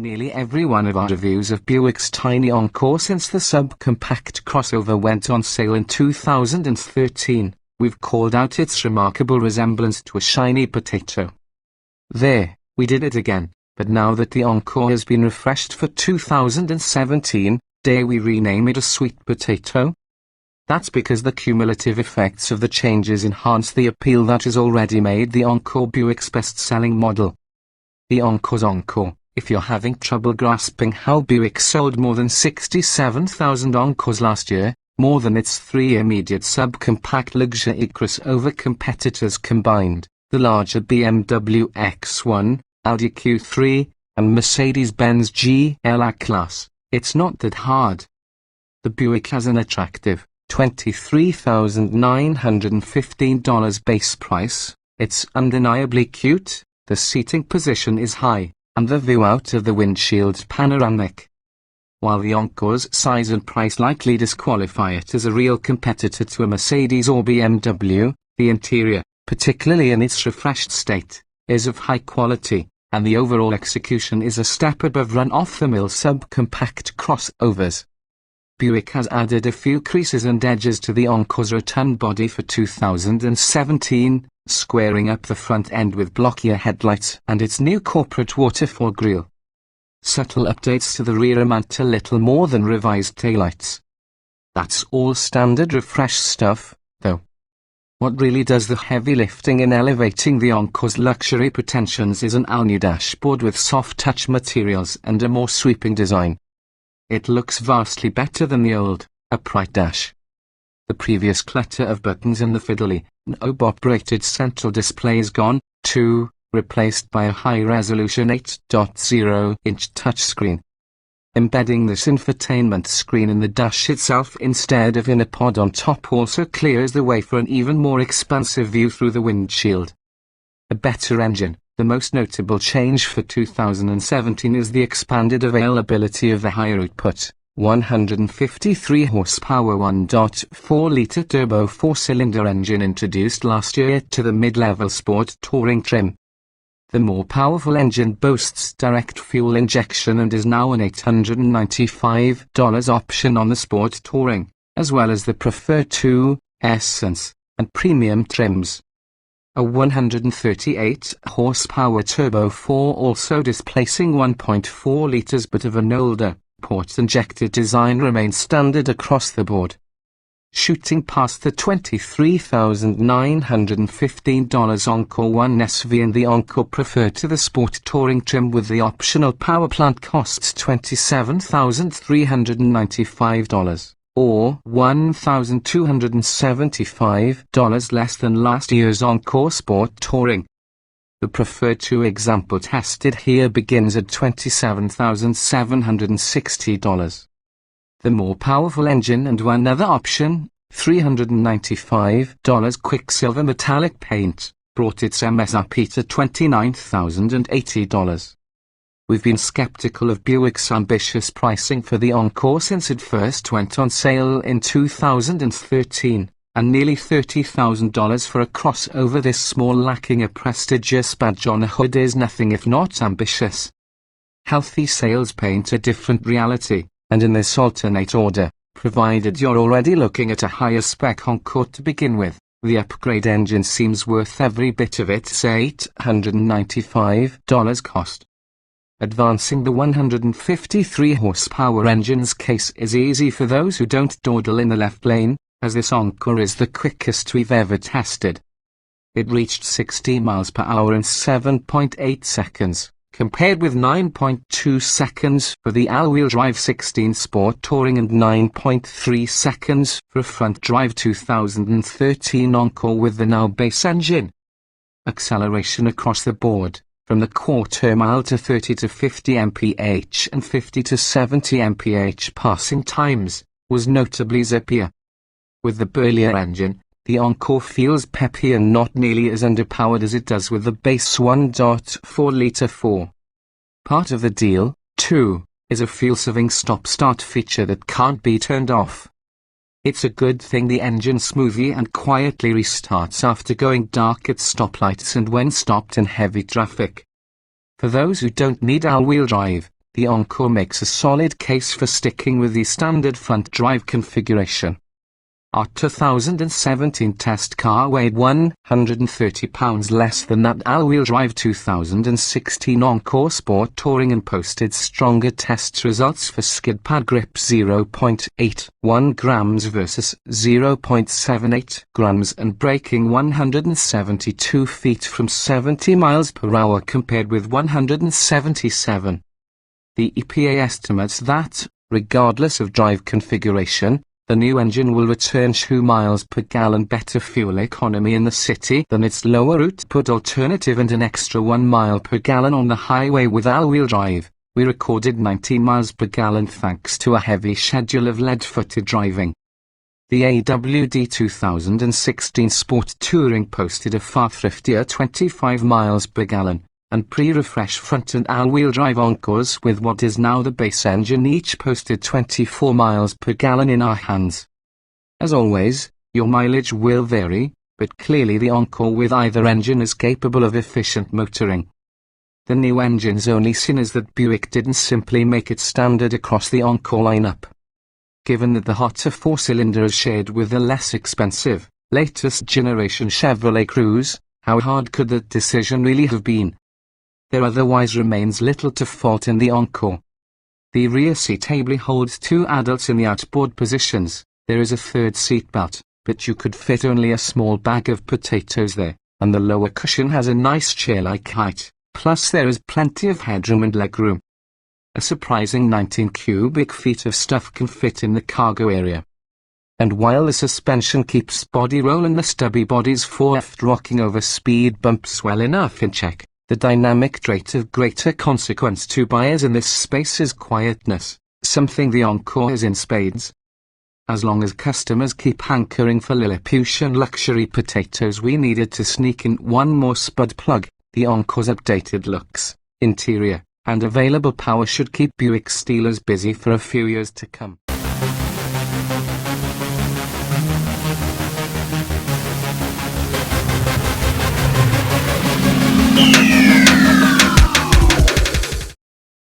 nearly every one of our reviews of Buick's tiny Encore since the subcompact crossover went on sale in 2013, we've called out its remarkable resemblance to a shiny potato. There, we did it again, but now that the Encore has been refreshed for 2017, dare we rename it a sweet potato? That's because the cumulative effects of the changes enhance the appeal that has already made the Encore Buick's best-selling model. The Encore's Encore. If you're having trouble grasping how Buick sold more than 67,000 Encores last year, more than its three immediate subcompact luxury crossover competitors combined, the larger BMW X1, Audi Q3, and Mercedes-Benz GLA class, it's not that hard. The Buick has an attractive $23,915 base price, it's undeniably cute, the seating position is high, and the view out of the windshield's panoramic. While the Encore's size and price likely disqualify it as a real competitor to a Mercedes or BMW, the interior, particularly in its refreshed state, is of high quality, and the overall execution is a step above run-off-the-mill subcompact crossovers. Buick has added a few creases and edges to the Encore's rotund body for 2017, squaring up the front end with blockier headlights and its new corporate waterfall grille. Subtle updates to the rear amount to little more than revised taillights. That's all standard refresh stuff, though. What really does the heavy lifting in elevating the Encore's luxury pretensions is an all-new dashboard with soft-touch materials and a more sweeping design. It looks vastly better than the old, upright dash. The previous clutter of buttons and the fiddly, knob-operated central display is gone, too, replaced by a high-resolution 8.0-inch touchscreen. Embedding this infotainment screen in the dash itself instead of in a pod on top also clears the way for an even more expansive view through the windshield. A better engine. The most notable change for 2017 is the expanded availability of the higher output, 153 horsepower 1.4-litre turbo four-cylinder engine introduced last year to the mid-level sport touring trim. The more powerful engine boasts direct fuel injection and is now an $895 option on the sport touring, as well as the Preferred 2, Essence, and Premium trims. A 138 horsepower turbo 4 also displacing 1.4 litres but of an older, port-injected design remains standard across the board. Shooting past the $23,915 Encore 1 SV and the Encore Preferred to the Sport Touring trim with the optional power plant costs $27,395. Or $1,275 less than last year's Encore Sport Touring. The Preferred 2 example tested here begins at $27,760. The more powerful engine and one other option, $395 Quicksilver metallic paint, brought its MSRP to $29,080. We've been skeptical of Buick's ambitious pricing for the Encore since it first went on sale in 2013, and nearly $30,000 for a crossover this small lacking a prestigious badge on a hood is nothing if not ambitious. Healthy sales paint a different reality, and in this alternate order, provided you're already looking at a higher spec Encore to begin with, the upgrade engine seems worth every bit of its $895 cost. Advancing the 153 horsepower engine's case is easy for those who don't dawdle in the left lane, as this Encore is the quickest we've ever tested. It reached 60 miles per hour in 7.8 seconds, compared with 9.2 seconds for the all-wheel drive 16 Sport Touring and 9.3 seconds for a front-drive 2013 Encore with the now base engine. Acceleration across the board, from the quarter mile to 30 to 50 mph and 50 to 70 mph passing times, was notably zippier. With the burlier engine, the Encore feels peppy and not nearly as underpowered as it does with the base 1.4-litre 4. Part of the deal, too, is a fuel-saving stop-start feature that can't be turned off. It's a good thing the engine smoothly and quietly restarts after going dark at stoplights and when stopped in heavy traffic. For those who don't need all-wheel drive, the Encore makes a solid case for sticking with the standard front drive configuration. Our 2017 test car weighed 130 pounds less than that all-wheel drive 2016 Encore Sport Touring and posted stronger test results for skid pad grip 0.81 grams versus 0.78 grams and braking 172 feet from 70 miles per hour compared with 177. The EPA estimates that, regardless of drive configuration, the new engine will return 2 miles per gallon better fuel economy in the city than its lower output alternative and an extra 1 mile per gallon on the highway with all-wheel drive. We recorded 19 miles per gallon thanks to a heavy schedule of lead-footed driving. The AWD 2016 Sport Touring posted a far thriftier 25 miles per gallon, and pre-refresh front and all-wheel drive Encores with what is now the base engine each posted 24 miles per gallon in our hands. As always, your mileage will vary, but clearly the Encore with either engine is capable of efficient motoring. The new engine's only sin is that Buick didn't simply make it standard across the Encore lineup. Given that the hotter four-cylinder is shared with the less expensive, latest generation Chevrolet Cruze, how hard could that decision really have been? There otherwise remains little to fault in the Encore. The rear seat ably holds 2 adults in the outboard positions. There is a third seat belt, but you could fit only a small bag of potatoes there, and the lower cushion has a nice chair-like height, plus there is plenty of headroom and legroom. A surprising 19 cubic feet of stuff can fit in the cargo area. And while the suspension keeps body roll and the stubby body's foreft rocking over speed bumps well enough in check, the dynamic trait of greater consequence to buyers in this space is quietness, something the Encore is in spades. As long as customers keep hankering for Lilliputian luxury potatoes, we needed to sneak in one more spud plug. The Encore's updated looks, interior, and available power should keep Buick Steelers busy for a few years to come.